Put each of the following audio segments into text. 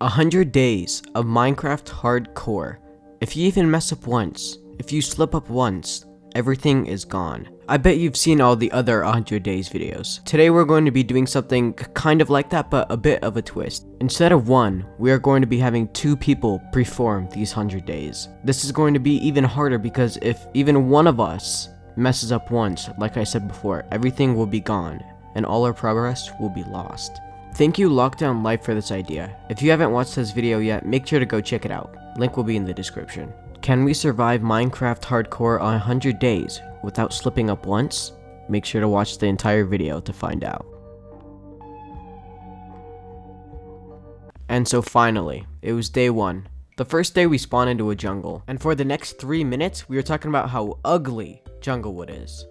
100 days of Minecraft hardcore. If you even mess up once, if you slip up once, everything is gone. I bet you've seen all the other 100 days videos. Today we're going to be doing something kind of like that, but a bit of a twist. Instead of one, we are going to be having two people perform these 100 days. This is going to be even harder because if even one of us messes up once, like I said before, everything will be gone and all our progress will be lost. Thank you Lockdown Life for this idea. If you haven't watched this video yet, make sure to go check it out. Link will be in the description. Can we survive Minecraft hardcore on 100 days without slipping up once? Make sure to watch the entire video to find out. And so finally, it was day one. The first day we spawned into a jungle, and for the next 3 minutes, we were talking about how ugly Junglewood is.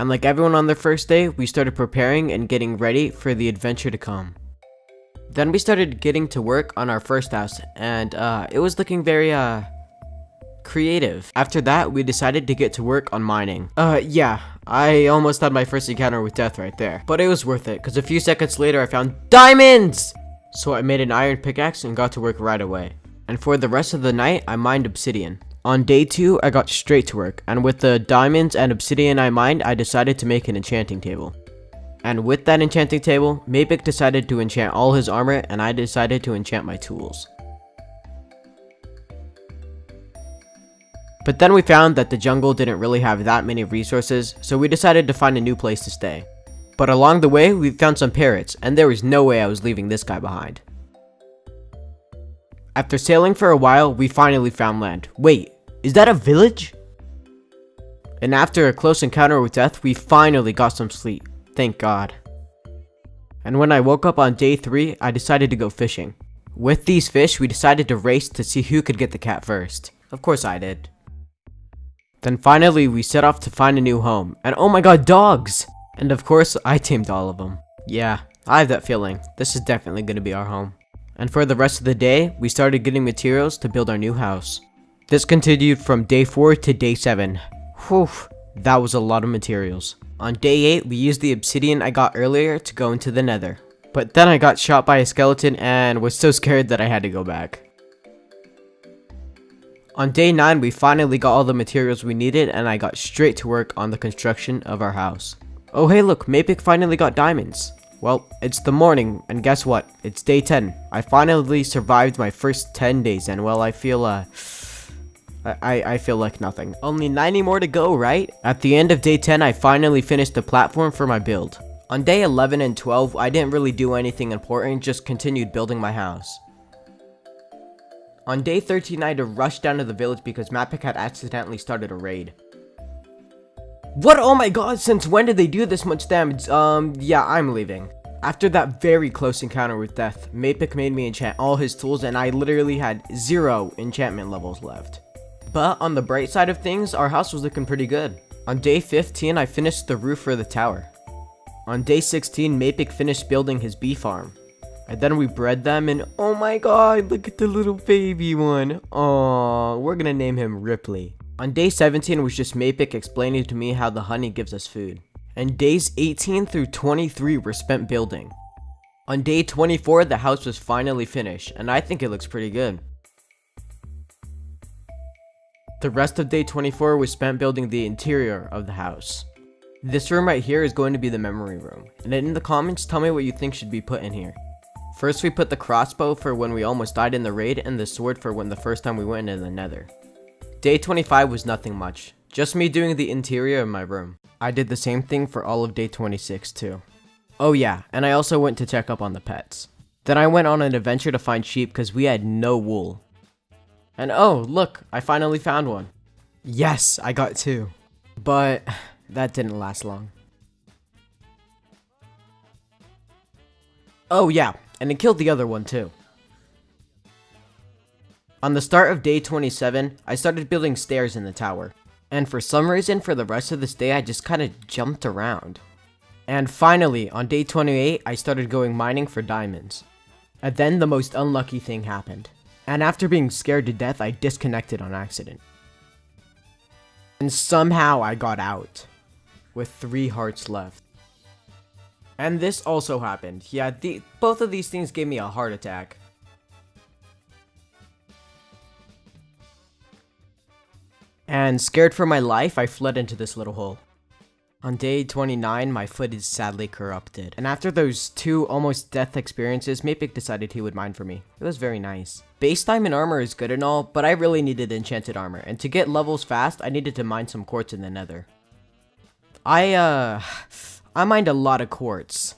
And like everyone on their first day, we started preparing and getting ready for the adventure to come. Then we started getting to work on our first house, and it was looking very creative. After that, we decided to get to work on mining. Yeah, I almost had my first encounter with death right there, but it was worth it because a few seconds later I found diamonds! So I made an iron pickaxe and got to work right away. And for the rest of the night, I mined obsidian. On day 2, I got straight to work, and with the diamonds and obsidian I mined, I decided to make an enchanting table. And with that enchanting table, Mapek decided to enchant all his armor, and I decided to enchant my tools. But then we found that the jungle didn't really have that many resources, so we decided to find a new place to stay. But along the way, we found some parrots, and there was no way I was leaving this guy behind. After sailing for a while, we finally found land. Wait, is that a village? And after a close encounter with death, we finally got some sleep. Thank God. And when I woke up on day 3, I decided to go fishing. With these fish, we decided to race to see who could get the cat first. Of course I did. Then finally, we set off to find a new home. And oh my god, dogs! And of course, I tamed all of them. Yeah, I have that feeling. This is definitely going to be our home. And for the rest of the day, we started getting materials to build our new house. This continued from day 4 to day 7. Whew, that was a lot of materials. On day 8, we used the obsidian I got earlier to go into the nether. But then I got shot by a skeleton and was so scared that I had to go back. On day 9, we finally got all the materials we needed and I got straight to work on the construction of our house. Oh hey look, Mapek finally got diamonds. Well, it's the morning, and guess what? It's day 10. I finally survived my first 10 days, and well, I feel, I feel like nothing. Only 90 more to go, right? At the end of day 10, I finally finished the platform for my build. On day 11 and 12, I didn't really do anything important, just continued building my house. On day 13, I had to rush down to the village because Mapek had accidentally started a raid. What? Oh my god, since when did they do this much damage? Yeah, I'm leaving. After that very close encounter with death, Mapek made me enchant all his tools and I literally had 0 enchantment levels left. But on the bright side of things, our house was looking pretty good. On day 15, I finished the roof for the tower. On day 16, Mapek finished building his bee farm. And then we bred them and oh my god, look at the little baby one. Aww, we're gonna name him Ripley. On day 17 was just Mapek explaining to me how the honey gives us food. And days 18 through 23 were spent building. On day 24, the house was finally finished, and I think it looks pretty good. The rest of day 24 was spent building the interior of the house. This room right here is going to be the memory room, and in the comments tell me what you think should be put in here. First we put the crossbow for when we almost died in the raid, and the sword for when the first time we went into the nether. Day 25 was nothing much, just me doing the interior of my room. I did the same thing for all of day 26 too. Oh yeah, and I also went to check up on the pets. Then I went on an adventure to find sheep because we had no wool. And oh, look, I finally found one. Yes, I got 2. But that didn't last long. Oh yeah, and it killed the other one too. On the start of day 27, I started building stairs in the tower. And for some reason, for the rest of this day, I just kind of jumped around. And finally, on day 28, I started going mining for diamonds. And then the most unlucky thing happened. And after being scared to death, I disconnected on accident. And somehow I got out, with 3 hearts left. And this also happened. Yeah, both of these things gave me a heart attack. And scared for my life, I fled into this little hole. On day 29, my foot is sadly corrupted. And after those 2 almost death experiences, Mapek decided he would mine for me. It was very nice. Base diamond armor is good and all, but I really needed enchanted armor. And to get levels fast, I needed to mine some quartz in the nether. I mined a lot of quartz.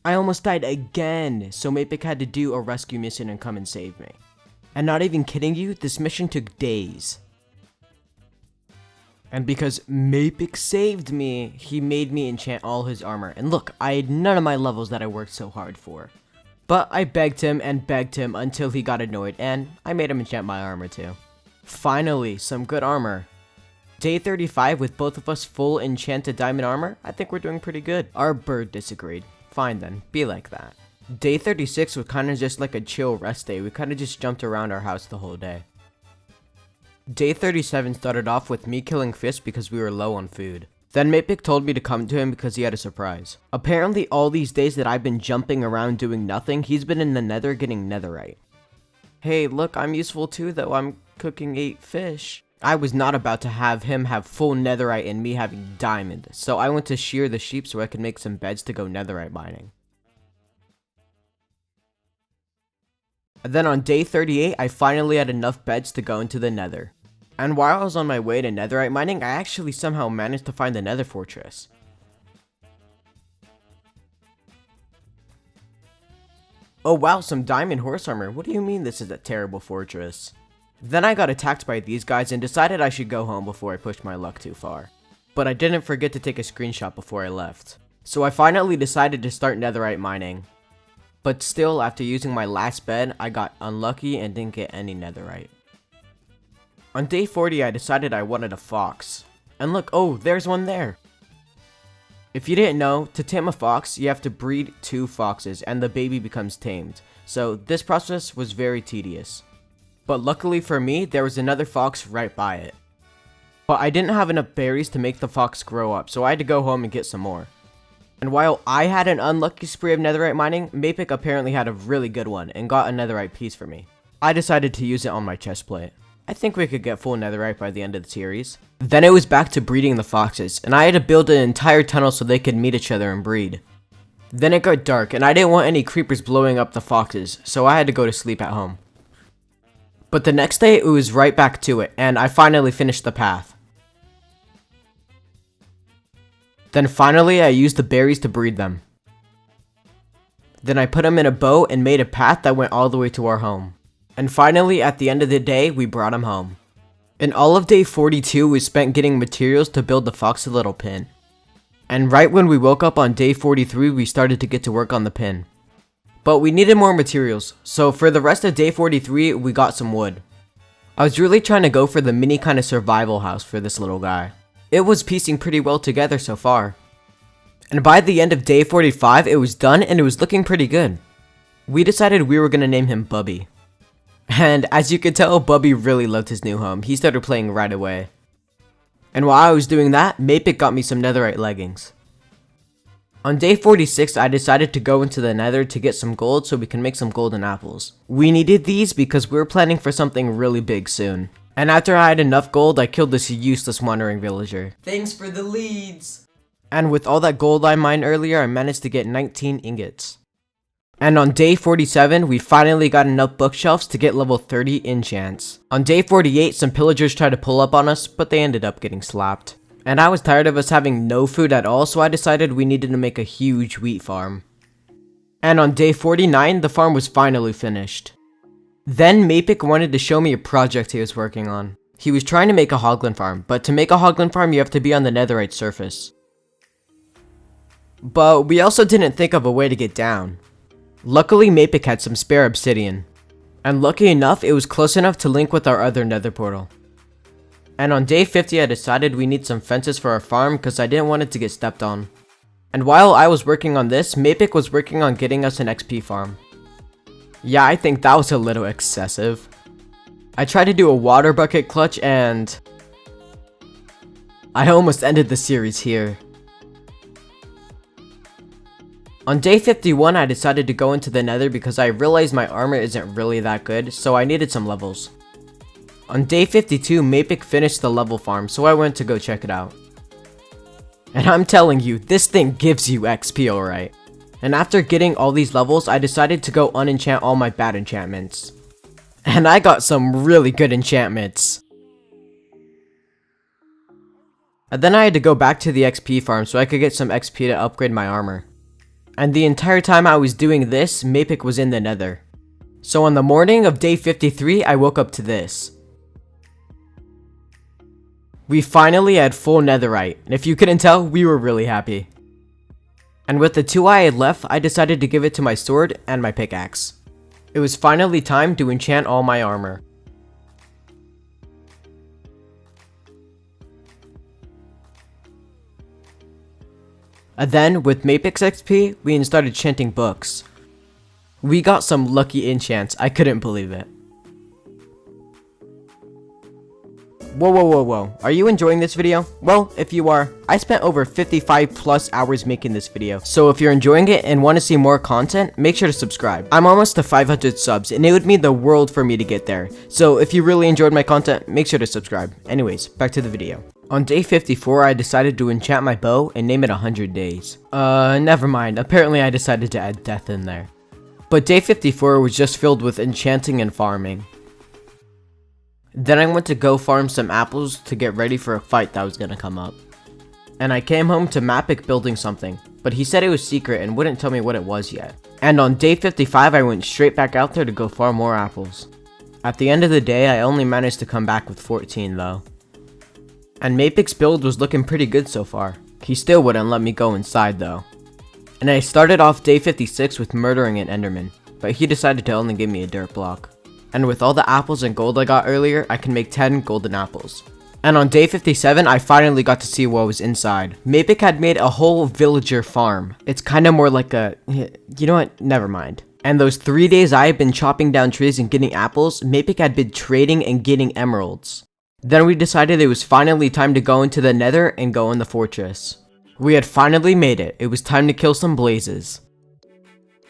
I almost died again, so Mapek had to do a rescue mission and come and save me. And not even kidding you, this mission took days. And because Mapek saved me, he made me enchant all his armor. And look, I had none of my levels that I worked so hard for. But I begged him and begged him until he got annoyed, and I made him enchant my armor too. Finally, some good armor. Day 35 with both of us full enchanted diamond armor, I think we're doing pretty good. Our bird disagreed. Fine then, be like that. Day 36 was kinda just like a chill rest day. We kinda just jumped around our house the whole day. Day 37 started off with me killing fish because we were low on food. Then Mapek told me to come to him because he had a surprise. Apparently all these days that I've been jumping around doing nothing, he's been in the nether getting netherite. Hey, look, I'm useful too though, I'm cooking 8 fish. I was not about to have him have full netherite and me having diamond, so I went to shear the sheep so I could make some beds to go netherite mining. And then on day 38, I finally had enough beds to go into the nether. And while I was on my way to netherite mining, I actually somehow managed to find the nether fortress. Oh wow, some diamond horse armor. What do you mean this is a terrible fortress? Then I got attacked by these guys and decided I should go home before I pushed my luck too far. But I didn't forget to take a screenshot before I left. So I finally decided to start netherite mining. But still, after using my last bed, I got unlucky and didn't get any netherite. On day 40, I decided I wanted a fox. And look, oh, there's one there. If you didn't know, to tame a fox, you have to breed 2 foxes and the baby becomes tamed. So this process was very tedious. But luckily for me, there was another fox right by it. But I didn't have enough berries to make the fox grow up, so I had to go home and get some more. And while I had an unlucky spree of netherite mining, Mapek apparently had a really good one and got a netherite piece for me. I decided to use it on my chestplate. I think we could get full netherite by the end of the series. Then it was back to breeding the foxes, and I had to build an entire tunnel so they could meet each other and breed. Then it got dark, and I didn't want any creepers blowing up the foxes, so I had to go to sleep at home. But the next day, it was right back to it, and I finally finished the path. Then finally, I used the berries to breed them. Then I put them in a boat and made a path that went all the way to our home. And finally, at the end of the day, we brought him home. And all of day 42 was spent getting materials to build the foxy little pin. And right when we woke up on day 43, we started to get to work on the pin. But we needed more materials, so for the rest of day 43, we got some wood. I was really trying to go for the mini kind of survival house for this little guy. It was piecing pretty well together so far. And by the end of day 45, it was done and it was looking pretty good. We decided we were going to name him Bubby. And as you could tell, Bubby really loved his new home. He started playing right away. And while I was doing that, Mapek got me some netherite leggings. On day 46, I decided to go into the nether to get some gold so we can make some golden apples. We needed these because we were planning for something really big soon. And after I had enough gold, I killed this useless wandering villager. Thanks for the leads! And with all that gold I mined earlier, I managed to get 19 ingots. And on day 47, we finally got enough bookshelves to get level 30 enchants. On day 48, some pillagers tried to pull up on us, but they ended up getting slapped. And I was tired of us having no food at all, so I decided we needed to make a huge wheat farm. And on day 49, the farm was finally finished. Then Mapek wanted to show me a project he was working on. He was trying to make a hoglin farm, but to make a hoglin farm you have to be on the netherite surface. But we also didn't think of a way to get down. Luckily Mapek had some spare obsidian. And lucky enough, it was close enough to link with our other nether portal. And on day 50 I decided we need some fences for our farm because I didn't want it to get stepped on. And while I was working on this, Mapek was working on getting us an XP farm. Yeah, I think that was a little excessive. I tried to do a water bucket clutch and I almost ended the series here. On day 51, I decided to go into the nether because I realized my armor isn't really that good, so I needed some levels. On day 52, Mapek finished the level farm, so I went to go check it out. And I'm telling you, this thing gives you XP alright. And after getting all these levels, I decided to go unenchant all my bad enchantments. And I got some really good enchantments. And then I had to go back to the XP farm so I could get some XP to upgrade my armor. And the entire time I was doing this, Mapek was in the nether. So on the morning of day 53, I woke up to this. We finally had full netherite, and if you couldn't tell, we were really happy. And with the 2 I had left, I decided to give it to my sword and my pickaxe. It was finally time to enchant all my armor. And then, with Mapek's XP, we started enchanting books. We got some lucky enchants, I couldn't believe it. Whoa, are you enjoying this video? Well, if you are, I spent over 55 plus hours making this video, so if you're enjoying it and want to see more content, make sure to subscribe. I'm almost to 500 subs, and it would mean the world for me to get there, so if you really enjoyed my content, make sure to subscribe. Anyways, back to the video. On day 54, I decided to enchant my bow and name it 100 days. Never mind, apparently I decided to add death in there. But day 54 was just filled with enchanting and farming. Then I went to go farm some apples to get ready for a fight that was gonna come up. And I came home to Mapek building something, but he said it was secret and wouldn't tell me what it was yet. And on day 55 I went straight back out there to go farm more apples. At the end of the day I only managed to come back with 14 though. And Mapek's build was looking pretty good so far. He still wouldn't let me go inside though. And I started off day 56 with murdering an enderman, but he decided to only give me a dirt block. And with all the apples and gold I got earlier, I can make 10 golden apples. And on day 57, I finally got to see what was inside. Mapek had made a whole villager farm. It's kinda more like a... you know what? Never mind. And those 3 days I had been chopping down trees and getting apples, Mapek had been trading and getting emeralds. Then we decided it was finally time to go into the nether and go in the fortress. We had finally made it. It was time to kill some blazes.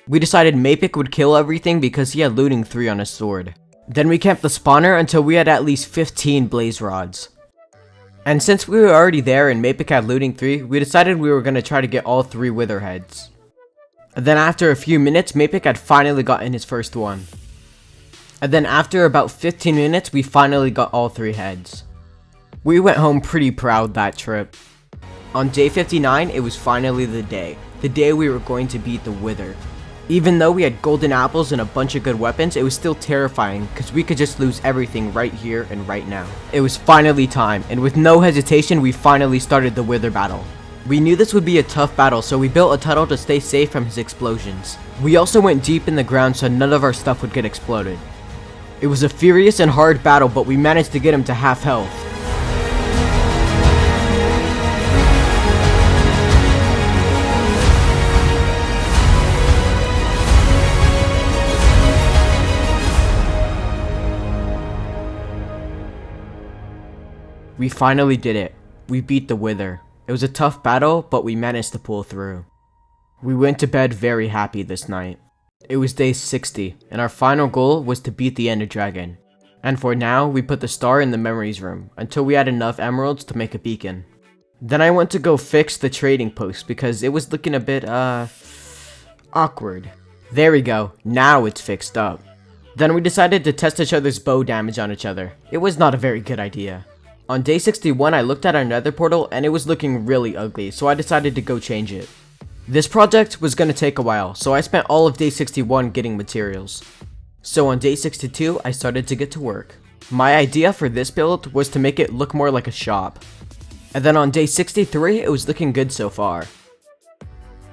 We decided Mapek would kill everything because he had looting 3 on his sword. Then we camped the spawner until we had at least 15 blaze rods. And since we were already there and Mapek had looting 3, we decided we were going to try to get all 3 wither heads. And then after a few minutes, Mapek had finally gotten his first one. And then after about 15 minutes, we finally got all 3 heads. We went home pretty proud that trip. On day 59, it was finally the day we were going to beat the Wither. Even though we had golden apples and a bunch of good weapons, it was still terrifying because we could just lose everything right here and right now. It was finally time, and with no hesitation, we finally started the Wither battle. We knew this would be a tough battle, so we built a tunnel to stay safe from his explosions. We also went deep in the ground so none of our stuff would get exploded. It was a furious and hard battle, but we managed to get him to half health. We finally did it. We beat the Wither. It was a tough battle, but we managed to pull through. We went to bed very happy this night. It was day 60, and our final goal was to beat the Ender Dragon. And for now, we put the star in the memories room, until we had enough emeralds to make a beacon. Then I went to go fix the trading post, because it was looking a bit, awkward. There we go, now it's fixed up. Then we decided to test each other's bow damage on each other. It was not a very good idea. On day 61, I looked at our nether portal, and it was looking really ugly, so I decided to go change it. This project was going to take a while, so I spent all of day 61 getting materials. So on day 62, I started to get to work. My idea for this build was to make it look more like a shop. And then on day 63, it was looking good so far.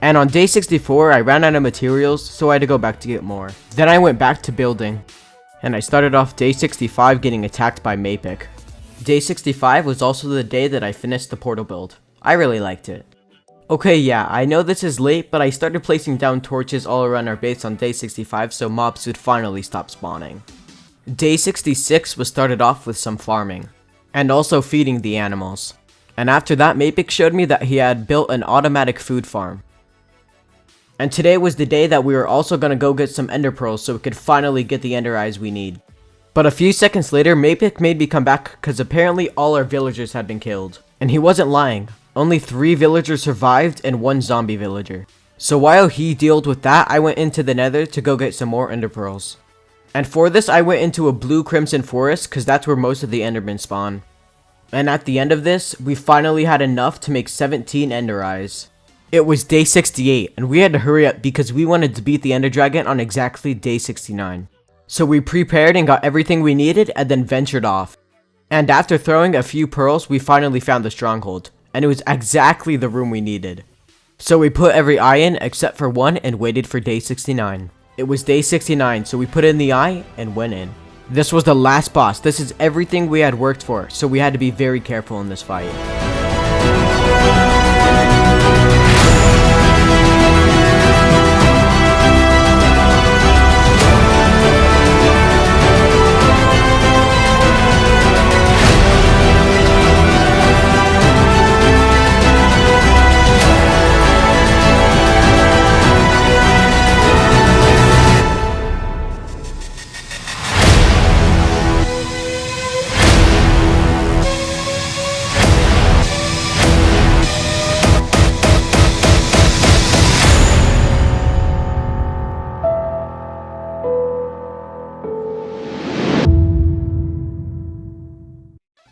And on day 64, I ran out of materials, so I had to go back to get more. Then I went back to building. And I started off day 65 getting attacked by Mapek. Day 65 was also the day that I finished the portal build. I really liked it. Okay, yeah, I know this is late, but I started placing down torches all around our base on day 65 so mobs would finally stop spawning. Day 66 was started off with some farming, and also feeding the animals. And after that, Mapix showed me that he had built an automatic food farm. And today was the day that we were also gonna go get some ender pearls so we could finally get the ender eyes we need. But a few seconds later, Mapix made me come back because apparently all our villagers had been killed. And he wasn't lying. Only 3 villagers survived and 1 zombie villager. So while he dealt with that, I went into the nether to go get some more ender pearls. And for this, I went into a blue crimson forest because that's where most of the endermen spawn. And at the end of this, we finally had enough to make 17 ender eyes. It was day 68 and we had to hurry up because we wanted to beat the ender dragon on exactly day 69. So we prepared and got everything we needed and then ventured off. And after throwing a few pearls, we finally found the stronghold. And it was exactly the room we needed. So we put every eye in except for one and waited for day 69. It was day 69, so we put in the eye and went in. This was the last boss. This is everything we had worked for, so we had to be very careful in this fight.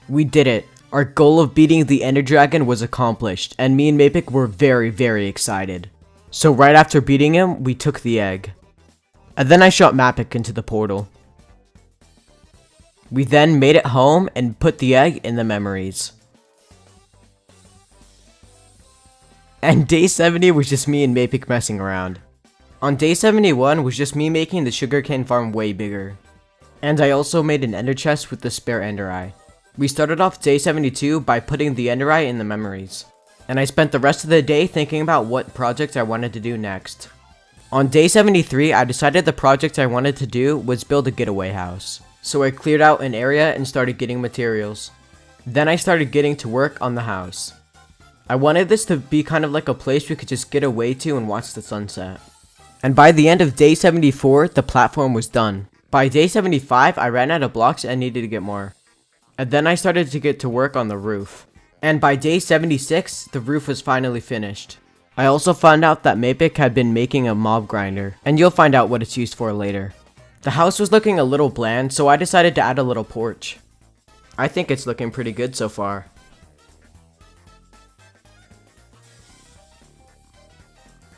We did it. Our goal of beating the ender dragon was accomplished, and me and Mapix were very excited. So right after beating him, we took the egg. And then I shot Mapix into the portal. We then made it home and put the egg in the memories. And day 70 was just me and Mapix messing around. On day 71 was just me making the sugarcane farm way bigger. And I also made an ender chest with the spare ender eye. We started off day 72 by putting the ender eye in the memories. And I spent the rest of the day thinking about what project I wanted to do next. On day 73, I decided the project I wanted to do was build a getaway house. So I cleared out an area and started getting materials. Then I started getting to work on the house. I wanted this to be kind of like a place we could just get away to and watch the sunset. And by the end of day 74, the platform was done. By day 75, I ran out of blocks and needed to get more. And then I started to get to work on the roof. And by day 76, the roof was finally finished. I also found out that Mapix had been making a mob grinder, and you'll find out what it's used for later. The house was looking a little bland, so I decided to add a little porch. I think it's looking pretty good so far.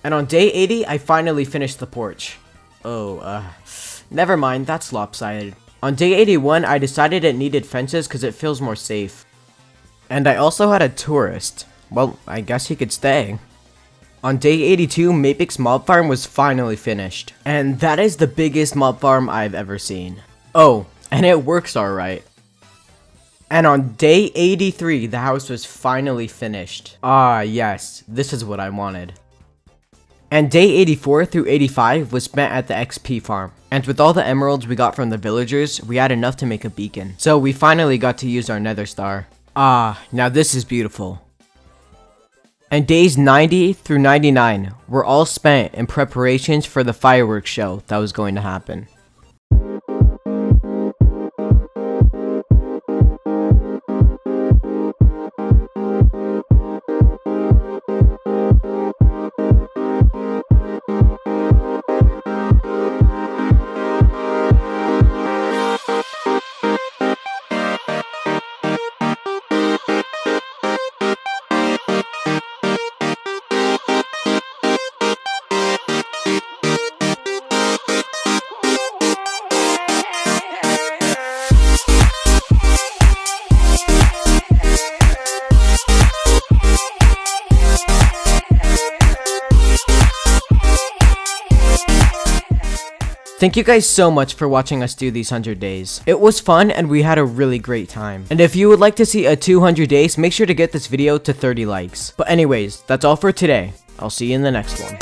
And on day 80, I finally finished the porch. Never mind, that's lopsided. On day 81, I decided it needed fences because it feels more safe. And I also had a tourist. Well, I guess he could stay. On day 82, Mapix mob farm was finally finished. And that is the biggest mob farm I've ever seen. Oh, and it works alright. And on day 83, the house was finally finished. Ah, yes, this is what I wanted. And day 84 through 85 was spent at the XP farm. And with all the emeralds we got from the villagers, we had enough to make a beacon. So we finally got to use our nether star. Ah, now this is beautiful. And days 90 through 99 were all spent in preparations for the fireworks show that was going to happen. Thank you guys so much for watching us do these 100 days. It was fun and we had a really great time. And if you would like to see a 200 days, make sure to get this video to 30 likes. But anyways, that's all for today. I'll see you in the next one.